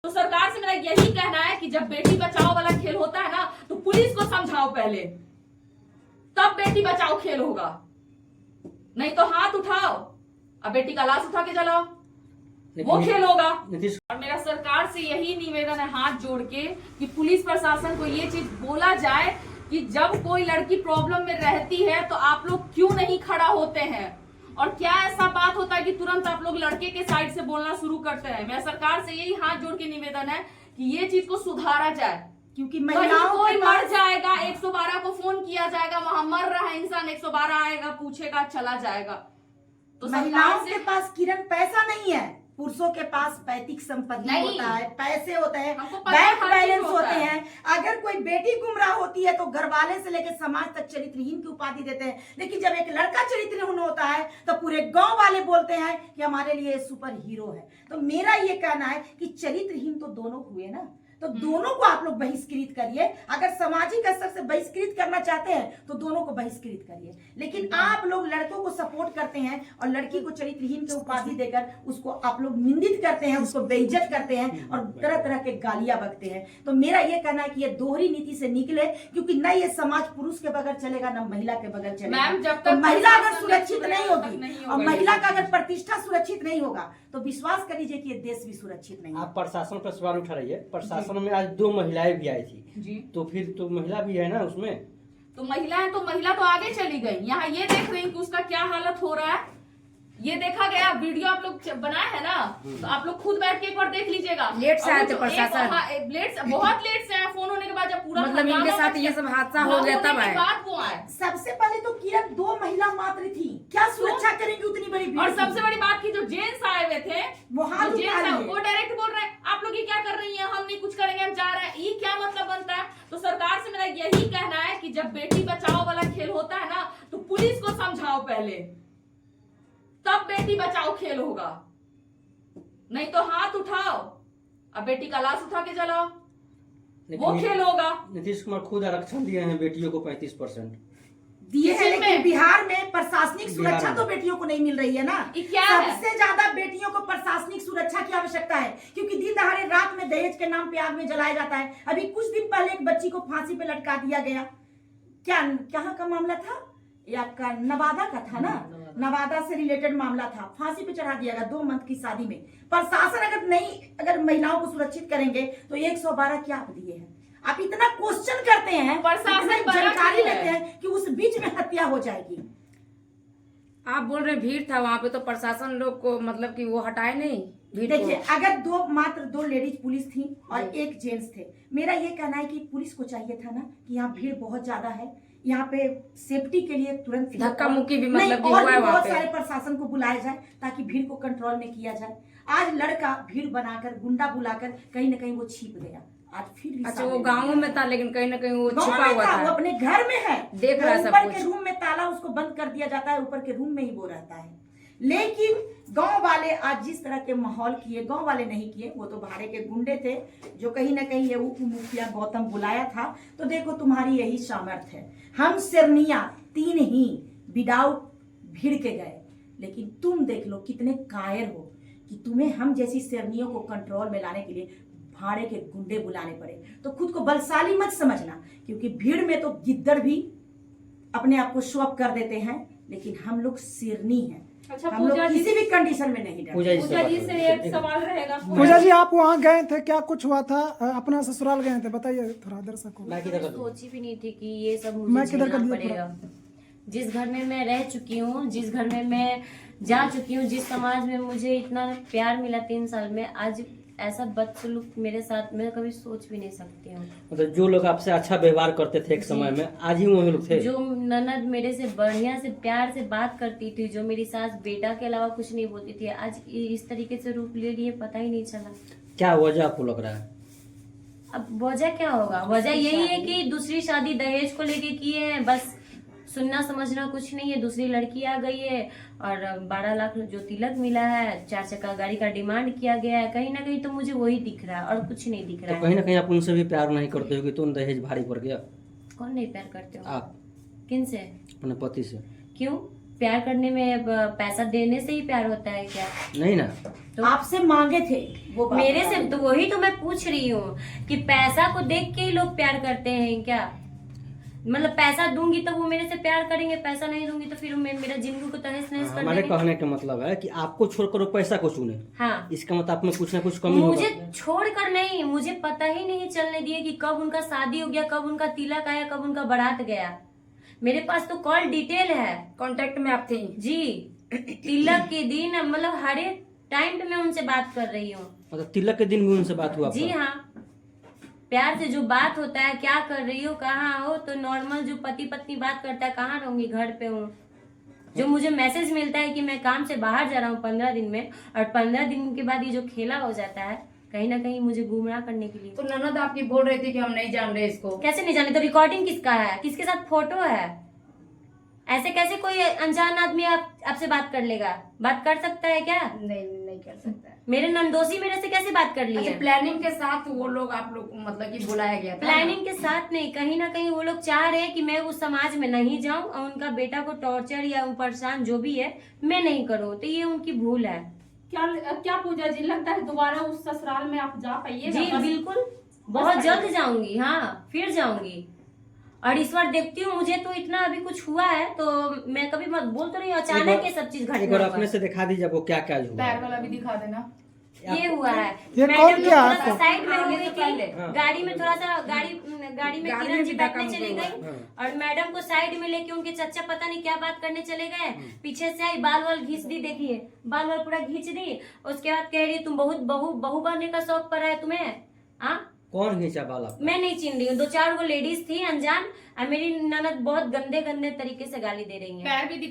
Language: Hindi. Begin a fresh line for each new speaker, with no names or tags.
तो सरकार से मेरा यही कहना है कि जब बेटी बचाओ वाला खेल होता है ना तो पुलिस को समझाओ पहले, तब बेटी बचाओ खेल होगा। नहीं तो हाथ उठाओ अब बेटी का लाश उठा के जलाओ, वो खेल होगा। और मेरा सरकार से यही निवेदन है हाथ जोड़ के कि पुलिस प्रशासन को ये चीज बोला जाए कि जब कोई लड़की प्रॉब्लम में रहती है तो आप लोग क्यों नहीं खड़ा होते हैं, और क्या ऐसा बात होता है कि तुरंत आप लोग लड़के के साइड से बोलना शुरू करते हैं। मेरा सरकार से यही हाथ जोड़ के निवेदन है कि ये चीज को सुधारा जाए,
क्योंकि महिलाओं
कोई मर जाएगा 112 को फोन किया जाएगा, वहां मर रहा है इंसान, 112 आएगा पूछेगा चला जाएगा। तो
महिलाओं के पास किरण पैसा नहीं है, पुरुषों के पास पैतृक संपत्ति होता है, पैसे होते हैं, बैंक बैलेंस होते हैं। अगर कोई बेटी गुमराह होती है तो घर वाले से लेकर समाज तक चरित्रहीन की उपाधि देते हैं, लेकिन जब एक लड़का चरित्रहीन होता है तो पूरे गांव वाले बोलते हैं कि हमारे लिए सुपर हीरो है। तो मेरा ये कहना है कि चरित्रहीन तो दोनों हुए ना, तो दोनों को आप लोग बहिष्कृत करिए। अगर सामाजिक स्तर से बहिष्कृत करना चाहते हैं तो दोनों को बहिष्कृत करिए, लेकिन आप लोग लड़कों को सपोर्ट करते हैं और लड़की को चरित्रहीन की उपाधि देकर उसको आप लोग निंदित करते हैं, उसको बेइज्जत करते हैं और तरह तरह के गालियां बकते हैं। तो मेरा ये कहना है कि ये दोहरी नीति से निकले, क्योंकि न ये समाज पुरुष के बगैर चलेगा न महिला के बगैर चलेगा।
जब
तो महिला अगर सुरक्षित नहीं होगी और महिला का अगर प्रतिष्ठा सुरक्षित नहीं होगा तो विश्वास कर लीजिए कि ये देश भी सुरक्षित नहीं।
आप प्रशासन पर सवाल उठा रही है, प्रशासन में आज 2 महिलाएं भी आई थी
जी,
तो फिर तो महिला भी है ना उसमें,
तो महिला तो आगे चली गई। यहाँ ये देख रही कि उसका क्या हालत हो रहा है, ये देखा गया वीडियो आप लोग बनाए है ना, तो आप लोग खुद बैठ के एक बार देख लीजिएगा।
लेट से आए थे प्रशासन,
बहुत लेट से आए, फोन होने के बाद जब पूरा
मतलब इनके साथ ये सब हादसा हो गया तब आए।
वो आए।
सबसे पहले तो किरण 2 महिला मात्र थी, क्या सुरक्षा करेंगी उतनी बड़ी भीड़?
और सबसे बड़ी बात की जो जेंट्स आए हुए थे वो डायरेक्ट बोल रहे हैं आप लोग ये क्या कर रही हैं, हम नहीं कुछ करेंगे, हम जा रहे हैं। ये क्या मतलब बनता है? तो सरकार से मेरा यही कहना है कि जब बेटी बचाओ वाला खेल होता है ना तो पुलिस को समझाओ पहले, तब बेटी बचाओ खेल होगा। नहीं तो हाथ उठाओ अब बेटी का लाश उठा के जलाओ, वो खेल होगा।
नीतीश कुमार खुद आरक्षण दिए हैं बेटियों को 35%
दिए हैं, लेकिन बिहार में प्रशासनिक सुरक्षा तो बेटियों को नहीं मिल रही है ना। सबसे ज्यादा बेटियों को प्रशासनिक सुरक्षा की आवश्यकता है, क्योंकि दिन दहाड़े रात में दहेज के नाम पे आग में जलाया जाता है। अभी कुछ दिन पहले एक बच्ची को फांसी पे लटका दिया गया। कहाँ का मामला था? ये आपका नवादा का था ना, नवादा से रिलेटेड मामला था, फांसी पे चढ़ा दिया गया 2 मंथ की शादी में। प्रशासन अगर महिलाओं को सुरक्षित करेंगे तो 112 क्या आप दिए हैं? आप इतना क्वेश्चन करते हैं, प्रशासन जानकारी लेते हैं कि उस बीच में हत्या हो जाएगी।
आप बोल रहे भीड़ था वहाँ पे, तो प्रशासन लोग को मतलब कि वो हटाए नहीं भीड़।
देखिए, अगर मात्र 2 लेडीज पुलिस थी और 1 जेंट्स थे, मेरा ये कहना है कि पुलिस को चाहिए था ना कि यहाँ भीड़ बहुत ज्यादा है, यहाँ पे सेफ्टी के लिए तुरंत
धक्का मुक्की भी मतलब
और भी बहुत सारे प्रशासन को बुलाया जाए ताकि भीड़ को कंट्रोल में किया जाए। आज लड़का भीड़ बनाकर गुंडा बुलाकर कहीं न कहीं वो छिप गया। आज फिर
अच्छा वो गाँव में था, लेकिन कहीं ना कहीं वो छुपा हुआ था,
वो अपने घर में है,
देख रहा है सब
ऊपर
कुछ।
के रूम में ताला उसको बंद कर दिया जाता है, ऊपर के रूम में ही वो रहता है। लेकिन गांव वाले आज जिस तरह के माहौल किए, गांव वाले नहीं किए, वो तो भाड़े के गुंडे थे जो कहीं ना कहीं ये उप मुखिया गौतम बुलाया था। तो देखो तुम्हारी यही सामर्थ्य है। हम सिरनिया 3 ही विदाउट भीड़ के गए, लेकिन तुम देख लो कितने कायर हो कि तुम्हें हम जैसी सिरनियों को कंट्रोल में लाने के लिए भाड़े के गुंडे बुलाने पड़े। तो खुद को बलशाली मत समझना, क्योंकि भीड़ में तो गिद्दड़ भी अपने आप को शो अप कर देते हैं, लेकिन हम लोग सिरनी हैं।
अच्छा,
हम लोग किसी भी कंडीशन में नहीं डरते।
पूजा जी से एक सवाल रहेगा।
पूजा जी, आप वहाँ गए थे, क्या कुछ हुआ था? अपना ससुराल गए थे, बताइए थोड़ा दर्शकों को।
सोची भी नहीं थी कि ये सब मुझे झेलना पड़ेगा। जिस घर में मैं रह चुकी हूँ, जिस घर में मैं जा चुकी हूँ, जिस समाज में मुझे इतना प्यार मिला 3 साल में, आज ऐसा बदसलूक मेरे साथ मैं कभी सोच भी नहीं सकती हूँ।
मतलब जो लोग आपसे अच्छा व्यवहार करते थे एक समय में, आज ही वही लोग थे। जो
ननद मेरे से बढ़िया से प्यार से बात करती थी, जो मेरी सास बेटा के अलावा कुछ नहीं बोलती थी, आज इस तरीके से रूप ले लिए, पता ही नहीं चला।
क्या वजह आपको लग रहा है?
अब वजह क्या होगा? वजह यही है कि दूसरी शादी दहेज को लेके किए हैं, बस सुनना समझना कुछ नहीं है। दूसरी लड़की आ गई है और 12 लाख जो तिलक मिला है, 4 चक्का गाड़ी का डिमांड किया गया है। कहीं ना कहीं तो मुझे वही दिख रहा है और कुछ नहीं दिख रहा है।
तो कहीं ना कहीं आप उनसे भी प्यार नहीं करते हो कि तुम दहेज भारी पड़ गया?
कौन नहीं प्यार करते हो
आप।
किन से?
अपने पति से।
क्यों? प्यार करने में पैसा देने से ही प्यार होता है क्या?
नहीं ना,
तो
आपसे मांगे थे वो बाबा।
मेरे से तो वही तो मैं पूछ रही हूँ कि पैसा को देख के ही लोग प्यार करते हैं क्या? मतलब पैसा दूंगी तो वो मेरे से प्यार करेंगे, पैसा नहीं दूंगी तो फिर मेरा जिंदगी को तहस नहस कर
हमारे
देंगे।
कहने का मतलब है कि आपको छोड़कर वो पैसा को चुने,
हाँ,
इसका मतलब आप में कुछ ना कुछ कमी होगा।
मुझे छोड़कर नहीं, मुझे पता ही नहीं चलने दिए कि कब उनका शादी हो गया, कब उनका तिलक आया, कब उनका बारात गया। मेरे पास तो कॉल डिटेल है,
कांटेक्ट में आप थी
जी। तिलक के दिन मतलब हर एक टाइम पे मैं उनसे बात कर रही हूँ।
मतलब तिलक के दिन भी उनसे बात हुआ
जी
आपका?
हाँ, प्यार से जो बात होता है, क्या कर रही हो, कहाँ हो, तो नॉर्मल जो पति पत्नी बात करता है, कहाँ रहूंगी, घर पे हूँ। जो मुझे मैसेज मिलता है कि मैं काम से बाहर जा रहा हूँ 15 दिन में, और 15 दिन के बाद ये जो खेला हो जाता है कहीं ना कहीं मुझे गुमराह करने के लिए।
तो ननद आपकी बोल रही थी कि हम नहीं जान रहे इसको।
कैसे नहीं जाने? तो रिकॉर्डिंग किसका है, किसके साथ फोटो है? ऐसे कैसे कोई अनजान आदमी आपसे बात कर लेगा? बात कर सकता है क्या?
नहीं कर सकता है।
मेरे नंदोसी मेरे से कैसे बात कर ली
अच्छा,
है?
प्लानिंग के साथ वो लोग आप लोग मतलब कि बुलाया गया था?
प्लानिंग के साथ नहीं, कहीं ना कहीं वो लोग चाह रहे हैं कि मैं उस समाज में नहीं जाऊं और उनका बेटा को टॉर्चर या परेशान जो भी है मैं नहीं करूं, तो ये उनकी भूल है।
क्या पूजा जी, लगता है दोबारा उस ससुराल में आप जा पाइएगा?
जी बिल्कुल, बहुत जल्द जाऊंगी। हाँ, फिर जाऊंगी। और इस बार देखती हूँ, मुझे तो इतना अभी कुछ हुआ है तो मैं कभी मत बोल तो रही हूँ, अचानक ये सब चीज
एक बार
घटना
अपने से दिखा दीजिए आपको क्या क्या हुआ
पैर
है।
वाला भी दिखा देना।
ये हुआ है।
ये
मैडम
कौन
लोग
किया
थोड़ा सा
आपको?
साइड में हो गई
पहले।
थी, गाड़ी में थोड़ा सा गाड़ी में किरण जी बैठने चली गई और मैडम को साइड में लेके उनके चचा पता नहीं क्या बात करने चले गए। पीछे से आई, बाल वाल घींच दी, देखिए बाल वाल पूरा घींच दी। उसके बाद कह रही तुम बहुत बहू बनने का शौक पड़ा है तुम्हें? हाँ,
कौन खींचा बाल आपका?
मैं नहीं चिन रही हूँ, 2-4 वो लेडीज थी अनजान, और मेरी ननद बहुत गंदे गंदे तरीके से गाली दे रही है।
पैर भी दिखा